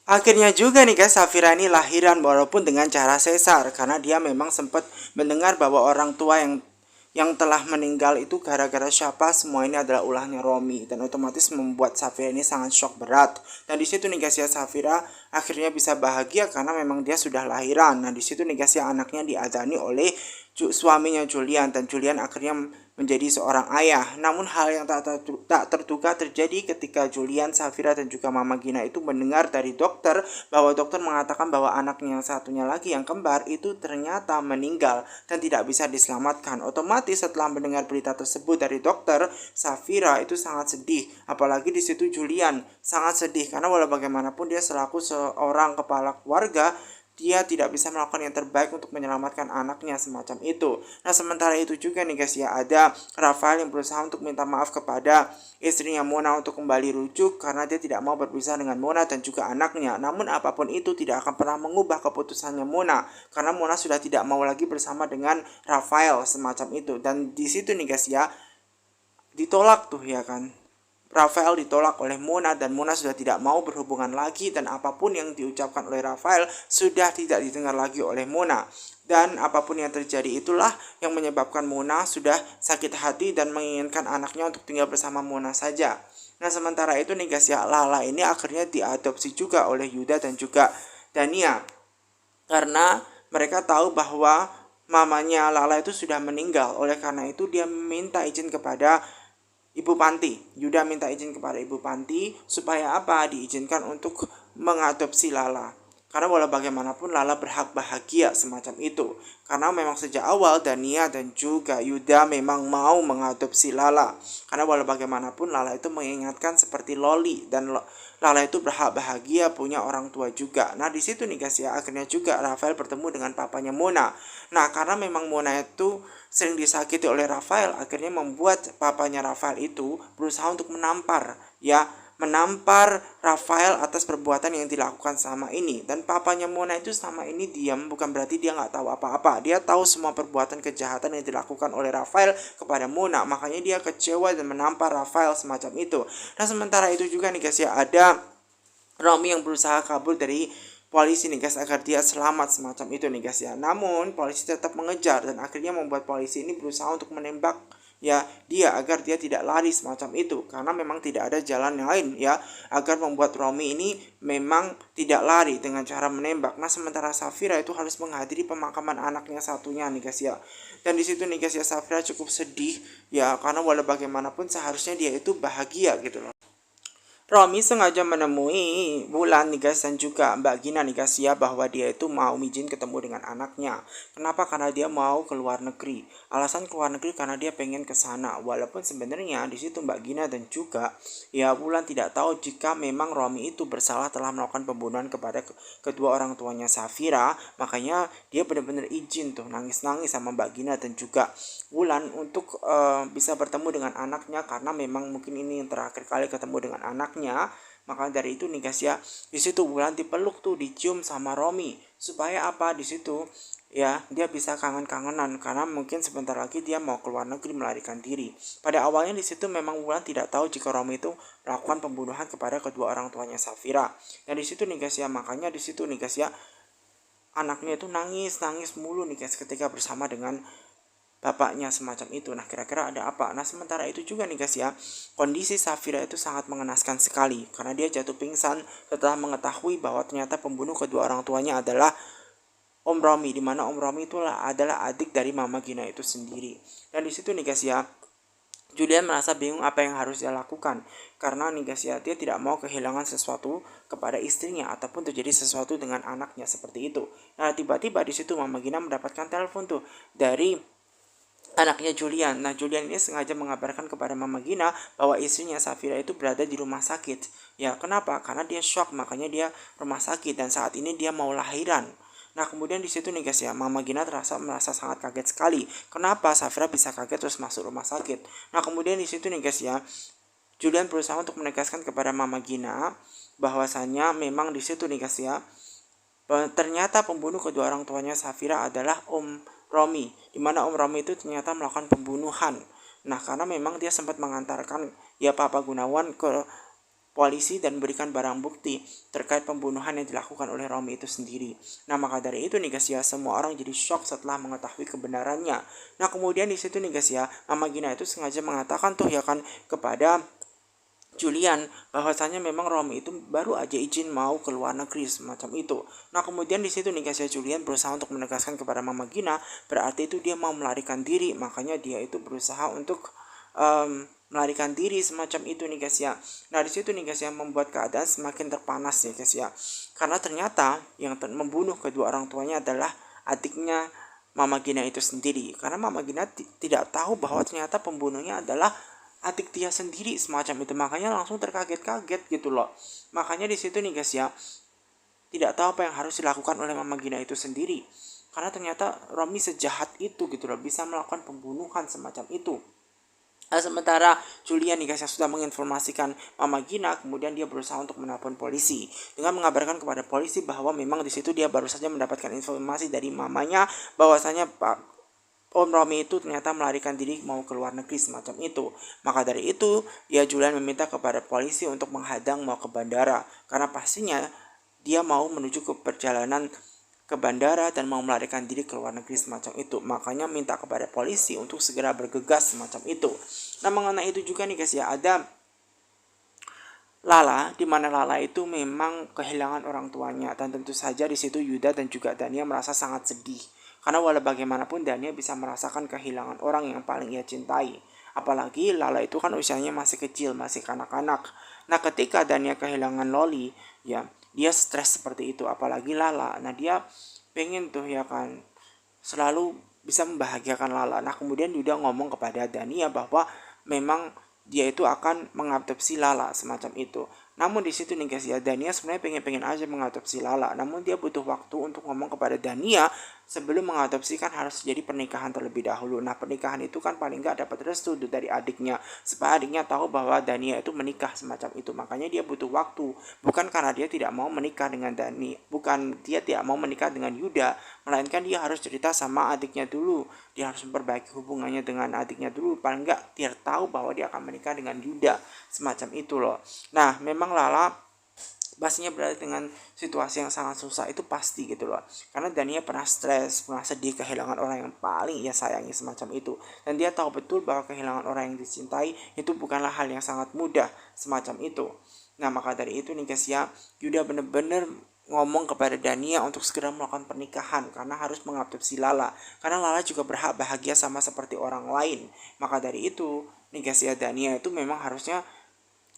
Akhirnya juga nih guys, Safira ini lahiran walaupun dengan cara sesar karena dia memang sempat mendengar bahwa orang tua yang telah meninggal itu gara-gara siapa, semua ini adalah ulahnya Romi, dan otomatis membuat Safira ini sangat shock berat. Dan di situ nih guys ya, Safira akhirnya bisa bahagia karena memang dia sudah lahiran. Nah di situ nih guys ya, anaknya diadani oleh suaminya Julian, dan Julian akhirnya menjadi seorang ayah. Namun hal yang tak terduga terjadi ketika Julian, Safira dan juga Mama Gina itu mendengar dari dokter bahwa dokter mengatakan bahwa anaknya yang satunya lagi yang kembar itu ternyata meninggal dan tidak bisa diselamatkan. Otomatis setelah mendengar berita tersebut dari dokter, Safira itu sangat sedih. Apalagi di situ Julian sangat sedih karena walau bagaimanapun dia selaku seorang kepala keluarga, dia tidak bisa melakukan yang terbaik untuk menyelamatkan anaknya semacam itu. Nah sementara itu juga nih guys ya, ada Rafael yang berusaha untuk minta maaf kepada istrinya Mona untuk kembali rujuk karena dia tidak mau berpisah dengan Mona dan juga anaknya. Namun apapun itu tidak akan pernah mengubah keputusannya Mona karena Mona sudah tidak mau lagi bersama dengan Rafael semacam itu. Dan di situ nih guys ya, ditolak tuh ya kan. Rafael ditolak oleh Mona dan Mona sudah tidak mau berhubungan lagi, dan apapun yang diucapkan oleh Rafael sudah tidak didengar lagi oleh Mona. Dan apapun yang terjadi itulah yang menyebabkan Mona sudah sakit hati dan menginginkan anaknya untuk tinggal bersama Mona saja. Nah sementara itu nih guys ya, Lala ini akhirnya diadopsi juga oleh Yuda dan juga Dania karena mereka tahu bahwa mamanya Lala itu sudah meninggal. Oleh karena itu dia minta izin kepada Ibu Panti. Yuda minta izin kepada Ibu Panti supaya apa? Diizinkan untuk mengadopsi Lala. Karena walau bagaimanapun Lala berhak bahagia semacam itu. Karena memang sejak awal Dania dan juga Yuda memang mau mengadopsi Lala. Karena walau bagaimanapun Lala itu mengingatkan seperti Loli, dan Lala itu berhak bahagia punya orang tua juga. Nah di situ nih guys ya, akhirnya juga Rafael bertemu dengan papanya Mona. Nah karena memang Mona itu sering disakiti oleh Rafael, akhirnya membuat papanya Rafael itu berusaha untuk menampar Rafael atas perbuatan yang dilakukan sama ini. Dan papanya Mona itu sama ini diam, bukan berarti dia nggak tahu apa-apa. Dia tahu semua perbuatan kejahatan yang dilakukan oleh Rafael kepada Mona, makanya dia kecewa dan menampar Rafael semacam itu. Nah sementara itu juga nih guys ya, ada Romi yang berusaha kabur dari polisi nih guys agar dia selamat semacam itu nih guys ya. Namun polisi tetap mengejar dan akhirnya membuat polisi ini berusaha untuk menembak ya dia agar dia tidak lari semacam itu, karena memang tidak ada jalan yang lain ya agar membuat Romi ini memang tidak lari dengan cara menembak. Nah sementara Safira itu harus menghadiri pemakaman anaknya satunya nih guys ya. Dan di situ nih guys ya, Safira cukup sedih ya karena walau bagaimanapun seharusnya dia itu bahagia gitu loh. Romi sengaja menemui Bulan nih guys dan juga Mbak Gina nih guys ya, bahwa dia itu mau izin ketemu dengan anaknya. Kenapa? Karena dia mau ke luar negeri. Alasan keluar negeri karena dia pengen ke sana. Walaupun sebenarnya di situ Mbak Gina dan juga ya Bulan tidak tahu jika memang Romi itu bersalah telah melakukan pembunuhan kepada kedua orang tuanya Safira. Makanya dia benar-benar izin tuh nangis-nangis sama Mbak Gina dan juga Bulan untuk bisa bertemu dengan anaknya karena memang mungkin ini yang terakhir kali ketemu dengan anaknya. Maka dari itu nih guys ya, di situ Bulan dipeluk tuh, dicium sama Romi supaya apa? Di situ ya dia bisa kangen-kangenan karena mungkin sebentar lagi dia mau keluar negeri melarikan diri. Pada awalnya di situ memang Bulan tidak tahu jika Romi itu melakukan pembunuhan kepada kedua orang tuanya Safira. Dan di situ nih guys ya, makanya di situ nih guys ya, anaknya itu nangis mulu nih guys ketika bersama dengan bapaknya semacam itu. Nah kira-kira ada apa? Nah sementara itu juga nih guys ya, kondisi Safira itu sangat mengenaskan sekali karena dia jatuh pingsan setelah mengetahui bahwa ternyata pembunuh kedua orang tuanya adalah Om Romi, di mana Om Romi itu adalah adik dari Mama Gina itu sendiri. Dan di situ nih guys ya, Julian merasa bingung apa yang harus dia lakukan karena nih guys ya, dia tidak mau kehilangan sesuatu kepada istrinya ataupun terjadi sesuatu dengan anaknya seperti itu. Nah tiba-tiba di situ Mama Gina mendapatkan telepon tuh dari anaknya Julian. Nah Julian ini sengaja mengabarkan kepada Mama Gina bahwa istrinya Safira itu berada di rumah sakit. Ya kenapa? Karena dia shock, makanya dia rumah sakit dan saat ini dia mau lahiran. Nah kemudian di situ nih guys ya, Mama Gina merasa sangat kaget sekali. Kenapa Safira bisa kaget terus masuk rumah sakit? Nah kemudian di situ nih guys ya, Julian berusaha untuk menegaskan kepada Mama Gina bahwasanya memang di situ nih guys ya, ternyata pembunuh kedua orang tuanya Safira adalah Om Romi, di mana Om Romi itu ternyata melakukan pembunuhan. Nah karena memang dia sempat mengantarkan ya Papa Gunawan ke polisi dan memberikan barang bukti terkait pembunuhan yang dilakukan oleh Romi itu sendiri. Nah, maka dari itu nih guys ya, semua orang jadi shock setelah mengetahui kebenarannya. Nah, kemudian di situ nih guys ya, Mama Gina itu sengaja mengatakan tuh ya kan kepada Julian bahwasanya memang Romi itu baru aja izin mau ke luar negeri semacam itu. Nah, kemudian di situ nih guys ya, Julian berusaha untuk menegaskan kepada Mama Gina berarti itu dia mau melarikan diri, makanya dia itu berusaha untuk melarikan diri semacam itu nih guys ya. Nah, di situ nih guys ya, membuat keadaan semakin terpanas ya guys ya, karena ternyata yang membunuh kedua orang tuanya adalah adiknya Mama Gina itu sendiri, karena Mama Gina tidak tahu bahwa ternyata pembunuhnya adalah adik dia sendiri semacam itu, makanya langsung terkaget-kaget gitu loh. Makanya di situ nih guys ya, tidak tahu apa yang harus dilakukan oleh Mama Gina itu sendiri, karena ternyata Romi sejahat itu gitu loh, bisa melakukan pembunuhan semacam itu. Nah, sementara Julian nih guys yang sudah menginformasikan Mama Gina, kemudian dia berusaha untuk menelpon polisi dengan mengabarkan kepada polisi bahwa memang di situ dia baru saja mendapatkan informasi dari mamanya bahwasanya Om Romi itu ternyata melarikan diri mau ke luar negeri semacam itu. Maka dari itu, ya Julian meminta kepada polisi untuk menghadang mau ke bandara, karena pastinya dia mau menuju ke perjalanan ke bandara dan mau melarikan diri ke luar negeri semacam itu. Makanya minta kepada polisi untuk segera bergegas semacam itu. Nah, mengenai itu juga nih guys ya, ada Lala, di mana Lala itu memang kehilangan orang tuanya, dan tentu saja di situ Yuda dan juga Dania merasa sangat sedih. Karena walau bagaimanapun Dania bisa merasakan kehilangan orang yang paling ia cintai. Apalagi Lala itu kan usianya masih kecil, masih kanak-kanak. Nah, ketika Dania kehilangan Loli, ya dia stres seperti itu. Apalagi Lala, nah dia pengen tuh ya kan selalu bisa membahagiakan Lala. Nah, kemudian Yuda ngomong kepada Dania bahwa memang dia itu akan mengadopsi Lala semacam itu. Namun di situ nih guys ya, Dania sebenarnya pengen aja mengadopsi Lala, namun dia butuh waktu untuk ngomong kepada Dania sebelum mengadopsi kan harus jadi pernikahan terlebih dahulu. Nah, pernikahan itu kan paling nggak dapat restu dari adiknya supaya adiknya tahu bahwa Dania itu menikah semacam itu. Makanya dia butuh waktu, bukan karena dia tidak mau menikah dengan Dani, bukan dia tidak mau menikah dengan Yuda, melainkan dia harus cerita sama adiknya dulu. Dia harus memperbaiki hubungannya dengan adiknya dulu, paling nggak dia tahu bahwa dia akan menikah dengan Yuda semacam itu loh. Nah, memang Lala pastinya berada dengan situasi yang sangat susah itu pasti gitu loh, karena Dania pernah stres, pernah sedih kehilangan orang yang paling ia sayangi semacam itu, dan dia tahu betul bahwa kehilangan orang yang dicintai itu bukanlah hal yang sangat mudah semacam itu. Nah, maka dari itu nih guys ya, Yuda bener-bener ngomong kepada Dania untuk segera melakukan pernikahan karena harus mengadopsi Lala, karena Lala juga berhak bahagia sama seperti orang lain. Maka dari itu nih guys ya, Dania itu memang harusnya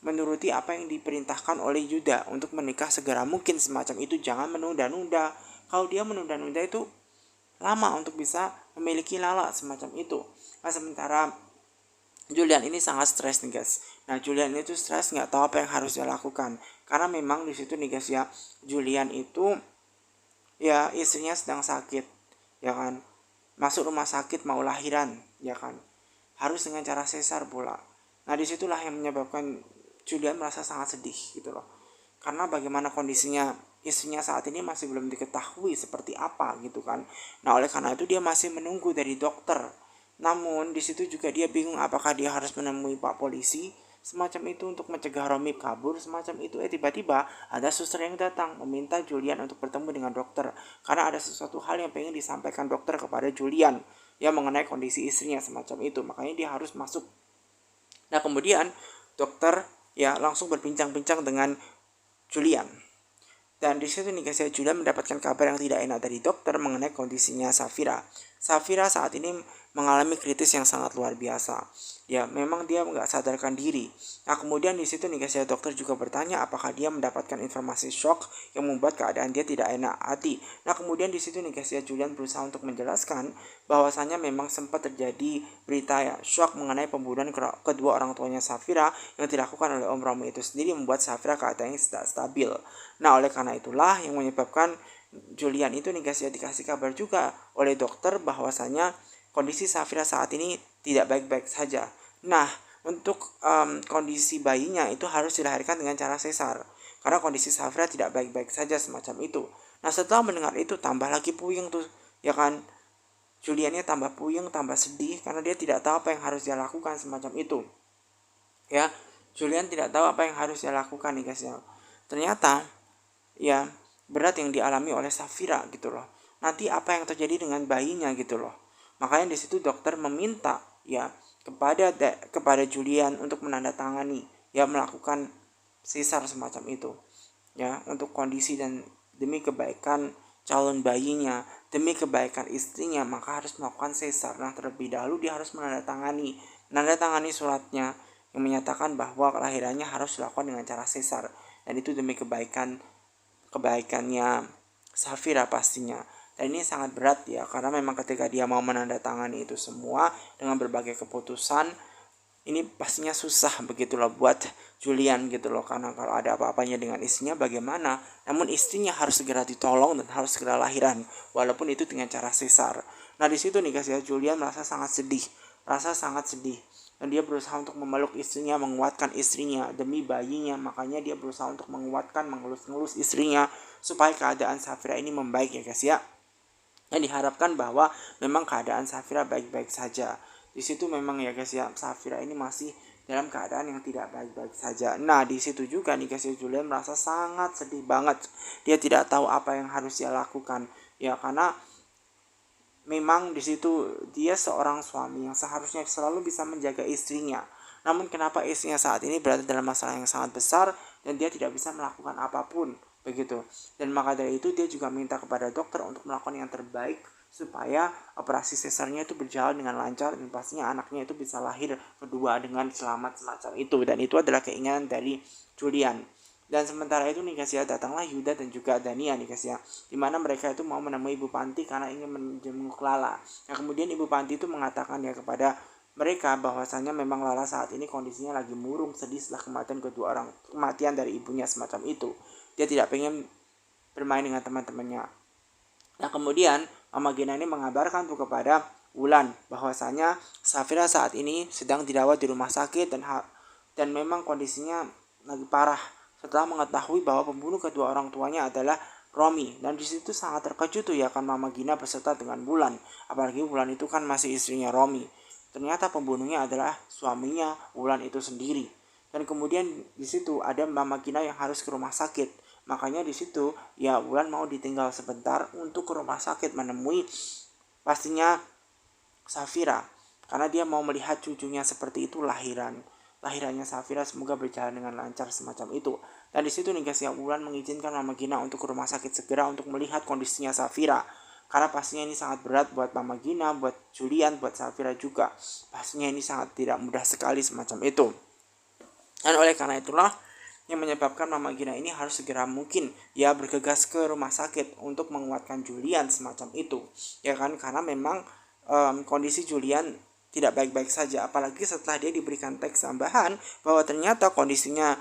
menuruti apa yang diperintahkan oleh Yuda untuk menikah segera mungkin semacam itu, jangan menunda-nunda. Kalau dia menunda-nunda itu lama untuk bisa memiliki Lala semacam itu. Nah, sementara Julian ini sangat stres nih guys. Nah, Julian itu stres, nggak tahu apa yang harus dia lakukan, karena memang di situ nih guys ya, Julian itu ya istrinya sedang sakit ya kan, masuk rumah sakit mau lahiran ya kan, harus dengan cara sesar pula. Nah, disitulah yang menyebabkan Julian merasa sangat sedih gitu loh, karena bagaimana kondisinya istrinya saat ini masih belum diketahui seperti apa gitu kan. Nah, oleh karena itu dia masih menunggu dari dokter. Namun di situ juga dia bingung apakah dia harus menemui Pak Polisi semacam itu untuk mencegah Romi kabur semacam itu. Tiba-tiba ada suster yang datang meminta Julian untuk bertemu dengan dokter, karena ada sesuatu hal yang pengen disampaikan dokter kepada Julian ya mengenai kondisi istrinya semacam itu, makanya dia harus masuk. Nah, kemudian dokter ya langsung berbincang-bincang dengan Julian. Dan di situ nih guys ya, Julian mendapatkan kabar yang tidak enak dari dokter mengenai kondisinya Safira. Safira saat ini mengalami kritis yang sangat luar biasa. Ya, memang dia nggak sadarkan diri. Nah, kemudian di situ nih guys ya, dokter juga bertanya apakah dia mendapatkan informasi shock yang membuat keadaan dia tidak enak hati. Nah, kemudian di situ nih guys ya, Julian berusaha untuk menjelaskan bahwasanya memang sempat terjadi berita ya, shock mengenai pembunuhan kedua orang tuanya Safira yang dilakukan oleh Om Romi itu sendiri, membuat Safira keadaannya tidak stabil. Nah, oleh karena itulah yang menyebabkan Julian itu nih guys ya, dikasih kabar juga oleh dokter bahwasanya kondisi Safira saat ini tidak baik-baik saja. Nah, untuk kondisi bayinya itu harus dilahirkan dengan cara sesar, karena kondisi Safira tidak baik-baik saja semacam itu. Nah, setelah mendengar itu tambah lagi puyeng tuh ya kan, Juliannya tambah puyeng, tambah sedih karena dia tidak tahu apa yang harus dia lakukan semacam itu ya. Julian tidak tahu apa yang harus dia lakukan nih guys ya. Ternyata ya berat yang dialami oleh Safira gitu loh. Nanti apa yang terjadi dengan bayinya gitu loh. Makanya di situ dokter meminta ya kepada Julian untuk menandatangani ya melakukan sesar semacam itu ya untuk kondisi dan demi kebaikan calon bayinya, demi kebaikan istrinya maka harus melakukan sesar. Nah terlebih dahulu dia harus menandatangani suratnya yang menyatakan bahwa kelahirannya harus dilakukan dengan cara sesar dan itu demi kebaikannya Safira pastinya. Dan ini sangat berat ya karena memang ketika dia mau menandatangani itu semua dengan berbagai keputusan ini pastinya susah begitulah buat Julian gitu loh karena kalau ada apa-apanya dengan istrinya bagaimana, namun istrinya harus segera ditolong dan harus segera lahiran walaupun itu dengan cara sesar. Nah di situ nih guys ya Julian merasa sangat sedih dan dia berusaha untuk memeluk istrinya, menguatkan istrinya demi bayinya. Makanya dia berusaha untuk menguatkan, mengelus-ngelus istrinya supaya keadaan Safira ini membaik ya guys ya. Dan diharapkan bahwa memang keadaan Safira baik-baik saja. Di situ memang ya guys ya Safira ini masih dalam keadaan yang tidak baik-baik saja. Nah di situ juga nih guys ya Julian merasa sangat sedih banget. Dia tidak tahu apa yang harus dia lakukan ya karena memang di situ dia seorang suami yang seharusnya selalu bisa menjaga istrinya. Namun kenapa istrinya saat ini berada dalam masalah yang sangat besar dan dia tidak bisa melakukan apapun begitu. Dan maka dari itu dia juga minta kepada dokter untuk melakukan yang terbaik supaya operasi sesarnya itu berjalan dengan lancar dan pastinya anaknya itu bisa lahir kedua dengan selamat semacam itu. Dan itu adalah keinginan dari Julian. Dan sementara itu nih guys ya datanglah Yuda dan juga Dania nih guys ya, dimana mereka itu mau menemui Ibu Panti karena ingin menjenguk Lala. Nah kemudian Ibu Panti itu mengatakan ya kepada mereka bahwasanya memang Lala saat ini kondisinya lagi murung sedih setelah kematian dari ibunya semacam itu. Dia tidak pengen bermain dengan teman-temannya. Nah kemudian Mama Gina ini mengabarkan tuh kepada Wulan bahwasanya Safira saat ini sedang dirawat di rumah sakit dan memang kondisinya lagi parah setelah mengetahui bahwa pembunuh kedua orang tuanya adalah Romi. Dan disitu sangat terkejut tuh ya kan Mama Gina beserta dengan Wulan, apalagi Wulan itu kan masih istrinya Romi. Ternyata pembunuhnya adalah suaminya Wulan itu sendiri. Dan kemudian di situ ada Mama Gina yang harus ke rumah sakit. Makanya di situ ya Wulan mau ditinggal sebentar untuk ke rumah sakit menemui pastinya Safira karena dia mau melihat cucunya seperti itu lahirannya Safira semoga berjalan dengan lancar semacam itu. Dan di situ nih guys ya Wulan mengizinkan Mama Gina untuk ke rumah sakit segera untuk melihat kondisinya Safira karena pastinya ini sangat berat buat Mama Gina, buat Julian, buat Safira juga. Pastinya ini sangat tidak mudah sekali semacam itu. Dan oleh karena itulah yang menyebabkan Mama Gina ini harus segera mungkin ya bergegas ke rumah sakit untuk menguatkan Julian semacam itu ya kan karena memang kondisi Julian tidak baik-baik saja apalagi setelah dia diberikan teks tambahan bahwa ternyata kondisinya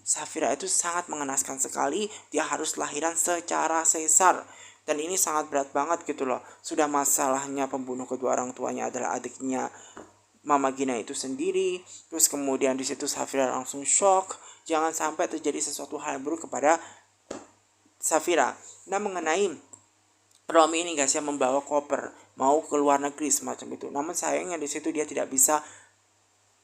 Safira itu sangat mengenaskan sekali, dia harus lahiran secara sesar dan ini sangat berat banget gitu loh. Sudah masalahnya pembunuh kedua orang tuanya adalah adiknya Mama Gina itu sendiri, terus kemudian di situ Safira langsung shock, jangan sampai terjadi sesuatu hal yang buruk kepada Safira. Nah mengenai Romi ini guys ya membawa koper mau ke luar negeri semacam itu, namun sayangnya di situ dia tidak bisa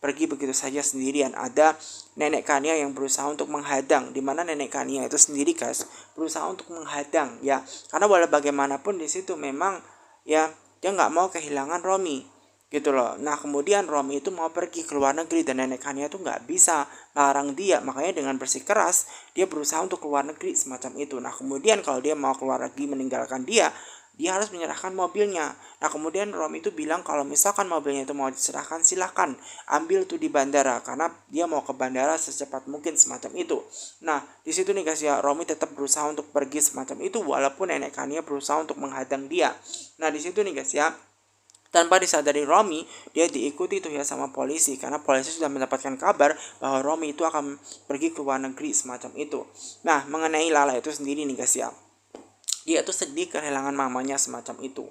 pergi begitu saja sendirian. Ada nenek Kania yang berusaha untuk menghadang, dimana nenek Kania itu sendiri guys berusaha untuk menghadang ya, karena walau bagaimanapun di situ memang ya dia nggak mau kehilangan Romi gitu loh. Nah kemudian Romi itu mau pergi ke luar negeri dan nenek Kania itu nggak bisa larang dia, makanya dengan bersikeras dia berusaha untuk keluar negeri semacam itu. Nah kemudian kalau dia mau keluar negeri meninggalkan dia harus menyerahkan mobilnya. Nah kemudian Romi itu bilang kalau misalkan mobilnya itu mau diserahkan silahkan ambil tuh di bandara karena dia mau ke bandara secepat mungkin semacam itu. Nah di situ nih guys ya Romi tetap berusaha untuk pergi semacam itu walaupun nenek Kania berusaha untuk menghadang dia. Nah di situ nih guys ya tanpa disadari Romi, dia diikuti tuh ya sama polisi karena polisi sudah mendapatkan kabar bahwa Romi itu akan pergi ke luar negeri semacam itu. Nah mengenai Lala itu sendiri nih guys ya, dia tuh sedih kehilangan mamanya semacam itu.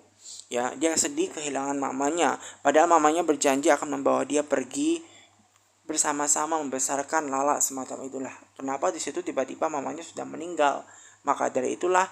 Ya, dia sedih kehilangan mamanya. Padahal mamanya berjanji akan membawa dia pergi bersama-sama membesarkan Lala semacam itulah. Kenapa di situ tiba-tiba mamanya sudah meninggal? Maka dari itulah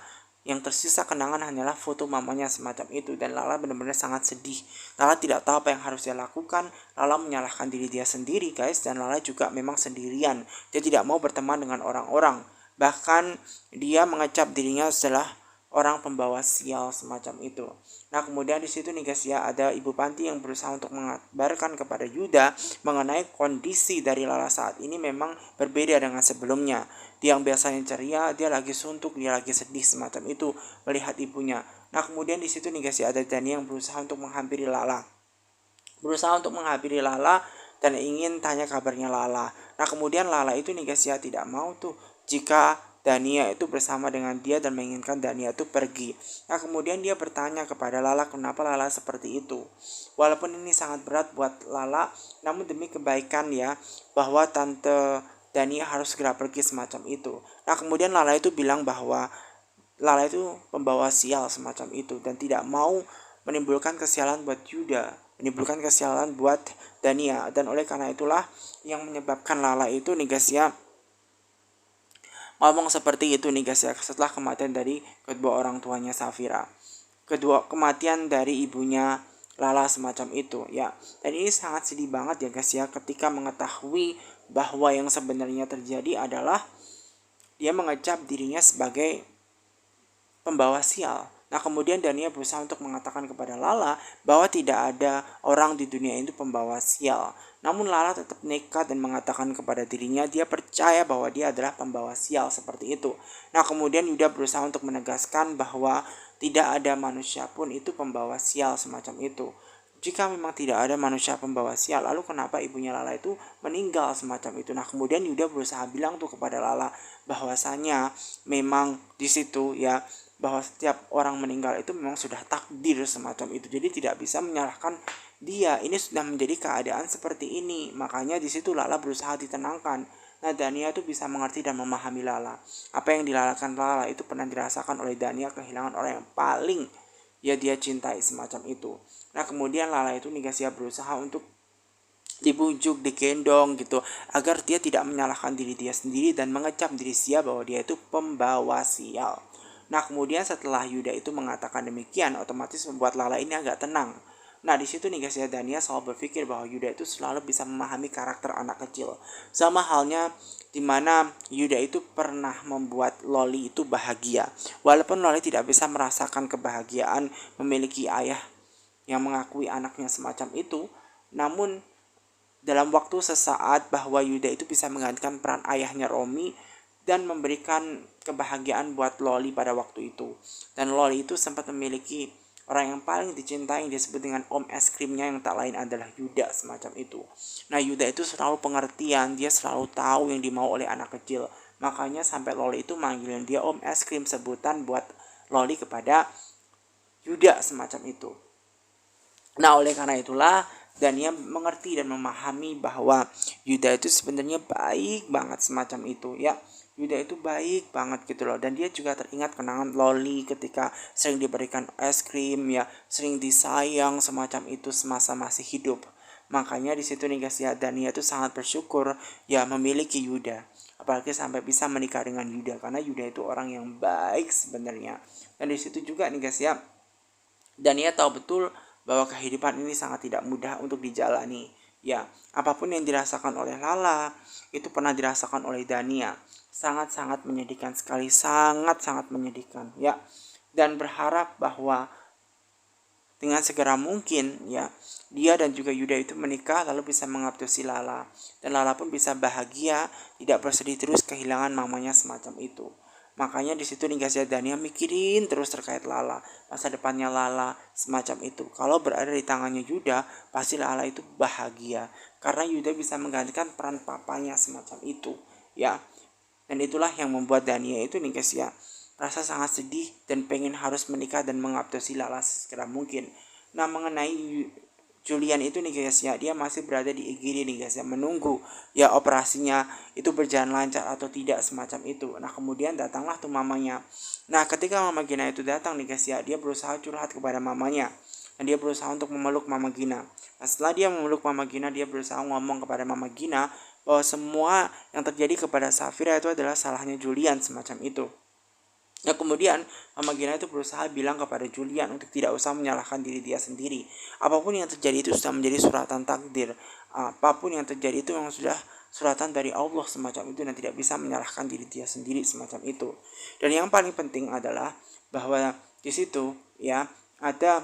yang tersisa kenangan hanyalah foto mamanya semacam itu. Dan Lala benar-benar sangat sedih. Lala tidak tahu apa yang harus dia lakukan. Lala menyalahkan diri dia sendiri guys, dan Lala juga memang sendirian. Dia tidak mau berteman dengan orang-orang. Bahkan dia mengecap dirinya setelah orang pembawa sial semacam itu. Nah kemudian di situ nih guys ya, ada Ibu Panti yang berusaha untuk mengabarkan kepada Yuda mengenai kondisi dari Lala saat ini memang berbeda dengan sebelumnya. Dia yang biasanya ceria, dia lagi suntuk, dia lagi sedih semacam itu melihat ibunya. Nah kemudian di situ nih guys ya, ada Dani yang berusaha untuk menghampiri Lala. Dan ingin tanya kabarnya Lala. Nah kemudian Lala itu nih guys ya tidak mau tuh jika Dania itu bersama dengan dia dan menginginkan Dania itu pergi. Nah kemudian dia bertanya kepada Lala kenapa Lala seperti itu. Walaupun ini sangat berat buat Lala, namun demi kebaikan ya, bahwa Tante Dania harus segera pergi semacam itu. Nah kemudian Lala itu bilang bahwa Lala itu pembawa sial semacam itu dan tidak mau menimbulkan kesialan buat Yuda, menimbulkan kesialan buat Dania. Dan oleh karena itulah yang menyebabkan Lala itu nih guys ya ngomong seperti itu nih guys ya, setelah kematian dari kedua orang tuanya Safira, kedua kematian dari ibunya Lala semacam itu ya. Dan ini sangat sedih banget ya guys ya, ketika mengetahui bahwa yang sebenarnya terjadi adalah dia mengecap dirinya sebagai pembawa sial. Nah kemudian Dania berusaha untuk mengatakan kepada Lala bahwa tidak ada orang di dunia itu pembawa sial. Namun Lala tetap nekat dan mengatakan kepada dirinya dia percaya bahwa dia adalah pembawa sial seperti itu. Nah kemudian Yuda berusaha untuk menegaskan bahwa tidak ada manusia pun itu pembawa sial semacam itu. Jika memang tidak ada manusia pembawa sial, lalu kenapa ibunya Lala itu meninggal semacam itu? Nah kemudian Yuda berusaha bilang tuh kepada Lala bahwasanya memang di situ ya, bahwa setiap orang meninggal itu memang sudah takdir semacam itu. Jadi tidak bisa menyalahkan dia, ini sudah menjadi keadaan seperti ini. Makanya di situ Lala berusaha ditenangkan. Nah Dania itu bisa mengerti dan memahami Lala. Apa yang dilalakan Lala itu pernah dirasakan oleh Dania, kehilangan orang yang paling ya dia cintai semacam itu. Nah kemudian Lala itu nih guys ya berusaha untuk dibujuk, digendong gitu, agar dia tidak menyalahkan diri dia sendiri dan mengecap diri dia bahwa dia itu pembawa sial. Nah kemudian setelah Yuda itu mengatakan demikian, otomatis membuat Lala ini agak tenang. Nah di situ nih guys ya, Dania selalu berpikir bahwa Yuda itu selalu bisa memahami karakter anak kecil. Sama halnya dimana Yuda itu pernah membuat Loli itu bahagia. Walaupun Loli tidak bisa merasakan kebahagiaan memiliki ayah yang mengakui anaknya semacam itu, namun dalam waktu sesaat bahwa Yuda itu bisa menggantikan peran ayahnya Romi dan memberikan kebahagiaan buat Loli pada waktu itu. Dan Loli itu sempat memiliki orang yang paling dicintai yang disebut dengan om es krimnya, yang tak lain adalah Yuda semacam itu. Nah Yuda itu selalu pengertian, dia selalu tahu yang dimau oleh anak kecil. Makanya sampai Loli itu manggilin dia om es krim, sebutan buat Loli kepada Yuda semacam itu. Nah oleh karena itulah Dania mengerti dan memahami bahwa Yuda itu sebenarnya baik banget semacam itu ya. Yuda itu baik banget gitu loh, dan dia juga teringat kenangan Loli ketika sering diberikan es krim ya, sering disayang semacam itu semasa masih hidup. Makanya di situ nih guys ya, Dania itu sangat bersyukur ya memiliki Yuda, apalagi sampai bisa menikah dengan Yuda, karena Yuda itu orang yang baik sebenarnya. Dan di situ juga nih guys ya, Dania tahu betul bahwa kehidupan ini sangat tidak mudah untuk dijalani. Ya, apapun yang dirasakan oleh Lala, itu pernah dirasakan oleh Dania. Sangat-sangat menyedihkan sekali, sangat-sangat menyedihkan. Ya, dan berharap bahwa dengan segera mungkin ya, dia dan juga Yuda itu menikah lalu bisa mengabduksi Lala. Dan Lala pun bisa bahagia, tidak bersedih terus kehilangan mamanya semacam itu. Makanya di situ nih guys ya, Dania mikirin terus terkait Lala, masa depannya Lala semacam itu. Kalau berada di tangannya Yuda, pasti Lala itu bahagia karena Yuda bisa menggantikan peran papanya semacam itu, ya. Dan itulah yang membuat Dania itu nih guys ya, rasa sangat sedih dan pengen harus menikah dan mengabduksi Lala segera mungkin. Nah mengenai Julian itu nih guys ya, dia masih berada di IGD nih guys ya, menunggu ya operasinya itu berjalan lancar atau tidak semacam itu. Nah kemudian datanglah tuh mamanya. Nah ketika Mama Gina itu datang nih guys ya, dia berusaha curhat kepada mamanya dan dia berusaha untuk memeluk Mama Gina. Nah setelah dia memeluk Mama Gina, dia berusaha ngomong kepada Mama Gina bahwa semua yang terjadi kepada Safira itu adalah salahnya Julian semacam itu. Nah kemudian Mama Gina itu berusaha bilang kepada Julian untuk tidak usah menyalahkan diri dia sendiri. Apapun yang terjadi itu sudah menjadi suratan takdir. Apapun yang terjadi itu memang sudah suratan dari Allah semacam itu, dan tidak bisa menyalahkan diri dia sendiri semacam itu. Dan yang paling penting adalah bahwa di situ ya ada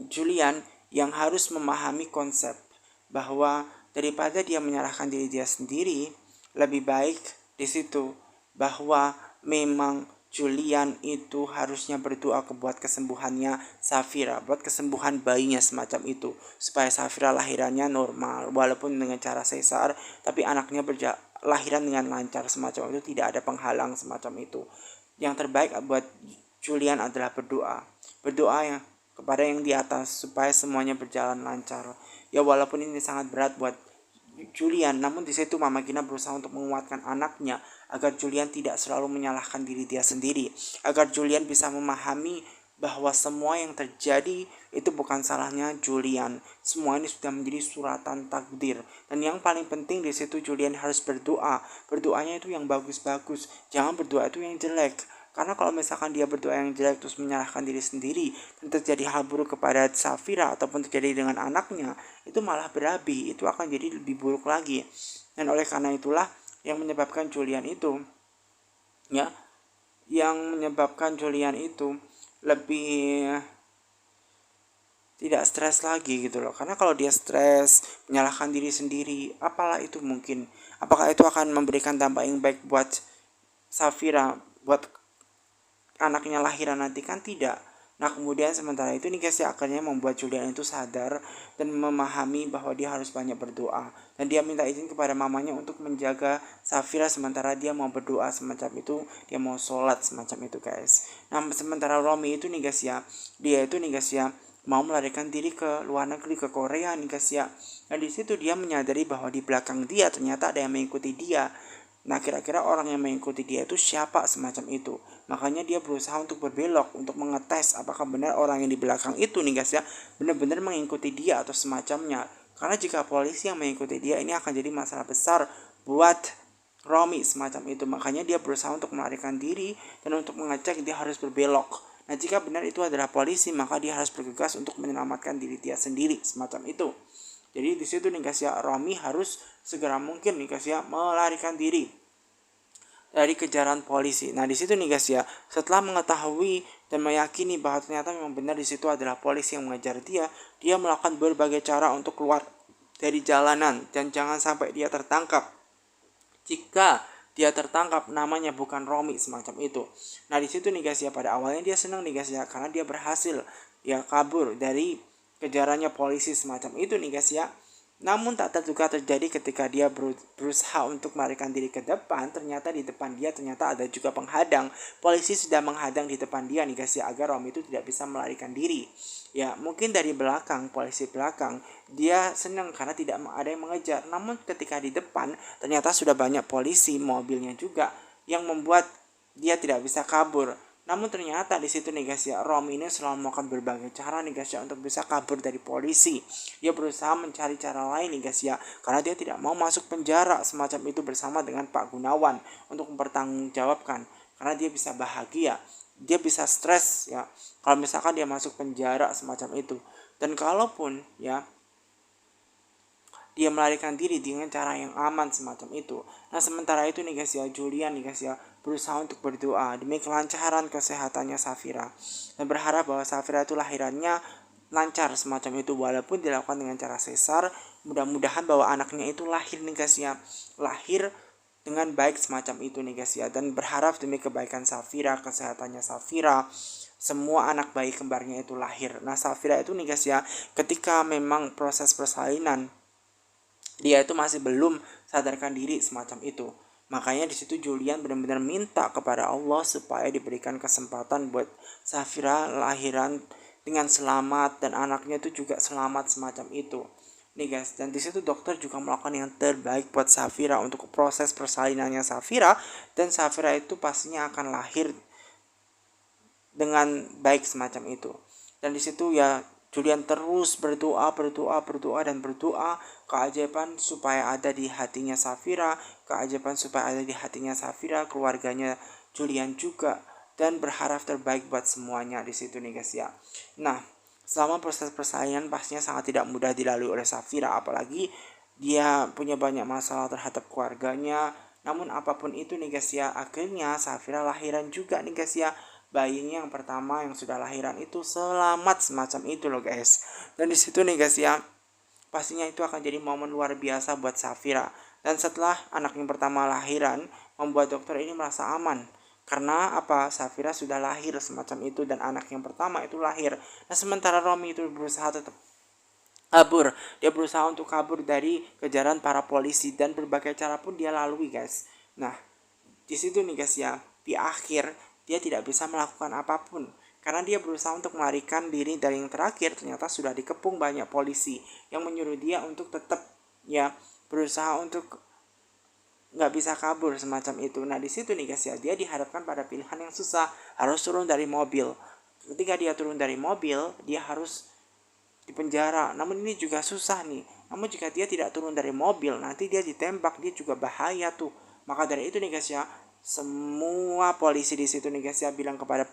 Julian yang harus memahami konsep bahwa daripada dia menyalahkan diri dia sendiri, lebih baik di situ bahwa memang Julian itu harusnya berdoa buat kesembuhannya Safira, buat kesembuhan bayinya semacam itu, supaya Safira lahirannya normal walaupun dengan cara sesar, tapi anaknya lahiran dengan lancar semacam itu, tidak ada penghalang semacam itu. Yang terbaik buat Julian adalah berdoa yang kepada yang di atas supaya semuanya berjalan lancar. Ya walaupun ini sangat berat buat Julian, namun di situ Mama Gina berusaha untuk menguatkan anaknya agar Julian tidak selalu menyalahkan diri dia sendiri, agar Julian bisa memahami bahwa semua yang terjadi itu bukan salahnya Julian. Semua ini sudah menjadi suratan takdir. Dan yang paling penting di situ Julian harus berdoa. Berdoanya itu yang bagus-bagus. Jangan berdoa itu yang jelek. Karena kalau misalkan dia berdoa yang jelek terus menyalahkan diri sendiri dan terjadi hal buruk kepada Safira ataupun terjadi dengan anaknya, itu malah berabi, itu akan jadi lebih buruk lagi. Dan oleh karena itulah yang menyebabkan Julian itu lebih tidak stres lagi gitu loh. Karena kalau dia stres, menyalahkan diri sendiri, apakah itu akan memberikan dampak yang baik buat Safira, buat anaknya lahiran nanti? Kan tidak. Nah kemudian sementara itu nih guys ya, akhirnya membuat Julian itu sadar dan memahami bahwa dia harus banyak berdoa, dan dia minta izin kepada mamanya untuk menjaga Safira sementara dia mau berdoa semacam itu, dia mau sholat semacam itu guys. Nah sementara Romi itu nih guys ya, dia itu nih guys ya mau melarikan diri ke luar negeri, ke Korea nih guys ya. Nah di situ dia menyadari bahwa di belakang dia ternyata ada yang mengikuti dia. Nah kira-kira orang yang mengikuti dia itu siapa semacam itu. Makanya dia berusaha untuk berbelok, untuk mengetes apakah benar orang yang di belakang itu nih guys ya benar-benar mengikuti dia atau semacamnya. Karena jika polisi yang mengikuti dia, ini akan jadi masalah besar buat Romi semacam itu. Makanya dia berusaha untuk melarikan diri dan untuk mengecek dia harus berbelok. Nah jika benar itu adalah polisi, maka dia harus bergegas untuk menyelamatkan diri dia sendiri semacam itu. Jadi di situ nih guys ya, Romi harus segera mungkin nih guys ya melarikan diri dari kejaran polisi. Nah di situ nih guys ya, setelah mengetahui dan meyakini bahwa ternyata memang benar di situ adalah polisi yang mengejar dia, dia melakukan berbagai cara untuk keluar dari jalanan dan jangan sampai dia tertangkap. Jika dia tertangkap, namanya bukan Romi semacam itu. Nah di situ nih guys ya, pada awalnya dia senang nih guys ya karena dia berhasil ya kabur dari kejarannya polisi semacam itu nih guys ya. Namun tak terduga terjadi ketika dia berusaha untuk melarikan diri ke depan, ternyata di depan dia ternyata ada juga penghadang. Polisi sudah menghadang di depan dia nih guys ya, agar Romi itu tidak bisa melarikan diri. Ya mungkin dari belakang, polisi belakang, dia senang karena tidak ada yang mengejar. Namun ketika di depan ternyata sudah banyak polisi, mobilnya juga, yang membuat dia tidak bisa kabur. Namun ternyata di situ nih guys ya, Romi ini selalu melakukan berbagai cara nih guys ya untuk bisa kabur dari polisi. Dia berusaha mencari cara lain nih guys ya, karena dia tidak mau masuk penjara semacam itu bersama dengan Pak Gunawan untuk mempertanggungjawabkan. Karena dia bisa bahagia, dia bisa stres ya kalau misalkan dia masuk penjara semacam itu. Dan kalaupun ya dia melarikan diri dengan cara yang aman semacam itu. Nah sementara itu nih guys ya, Julian nih guys ya berusaha untuk berdoa demi kelancaran kesehatannya Safira, dan berharap bahwa Safira itu lahirannya lancar semacam itu walaupun dilakukan dengan cara sesar. Mudah-mudahan bahwa anaknya itu lahir nih guys ya, lahir dengan baik semacam itu nih guys ya, dan berharap demi kebaikan Safira, kesehatannya Safira, semua anak bayi kembarnya itu lahir. Nah Safira itu nih guys ya, ketika memang proses persalinan, dia itu masih belum sadarkan diri semacam itu. Makanya di situ Julian benar-benar minta kepada Allah supaya diberikan kesempatan buat Safira lahiran dengan selamat dan anaknya itu juga selamat semacam itu. Nih guys, dan di situ dokter juga melakukan yang terbaik buat Safira untuk proses persalinannya Safira, dan Safira itu pastinya akan lahir dengan baik semacam itu. Dan di situ ya Julian terus berdoa dan berdoa keajaiban supaya ada di hatinya Safira, keajaiban supaya ada di hatinya Safira, keluarganya Julian juga, dan berharap terbaik buat semuanya di situ nih guys ya. Nah, selama proses persalinan pastinya sangat tidak mudah dilalui oleh Safira, apalagi dia punya banyak masalah terhadap keluarganya. Namun apapun itu nih guys ya, akhirnya Safira lahiran juga nih guys ya. Bayinya yang pertama yang sudah lahiran itu selamat semacam itu loh guys. Dan di situ nih guys ya, pastinya itu akan jadi momen luar biasa buat Safira. Dan setelah anak yang pertama lahiran, membuat dokter ini merasa aman. Karena apa? Safira sudah lahir semacam itu dan anak yang pertama itu lahir. Nah, sementara Romi itu berusaha tetap kabur. Dia berusaha untuk kabur dari kejaran para polisi dan berbagai cara pun dia lalui, guys. Nah, di situ nih guys ya, di akhir dia tidak bisa melakukan apapun karena dia berusaha untuk melarikan diri dari yang terakhir. Ternyata sudah dikepung banyak polisi yang menyuruh dia untuk tetap ya berusaha untuk nggak bisa kabur semacam itu. Nah di situ nih guys ya, dia dihadapkan pada pilihan yang susah, harus turun dari mobil. Ketika dia turun dari mobil, dia harus di penjara. Namun ini juga susah nih. Namun jika dia tidak turun dari mobil, nanti dia ditembak, dia juga bahaya tuh. Maka dari itu nih guys ya, semua polisi di situ nih guys ya bilang kepada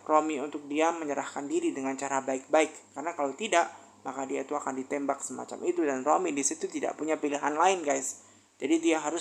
Romi untuk dia menyerahkan diri dengan cara baik-baik. Karena kalau tidak, maka dia itu akan ditembak semacam itu, dan Romi di situ tidak punya pilihan lain guys. Jadi dia harus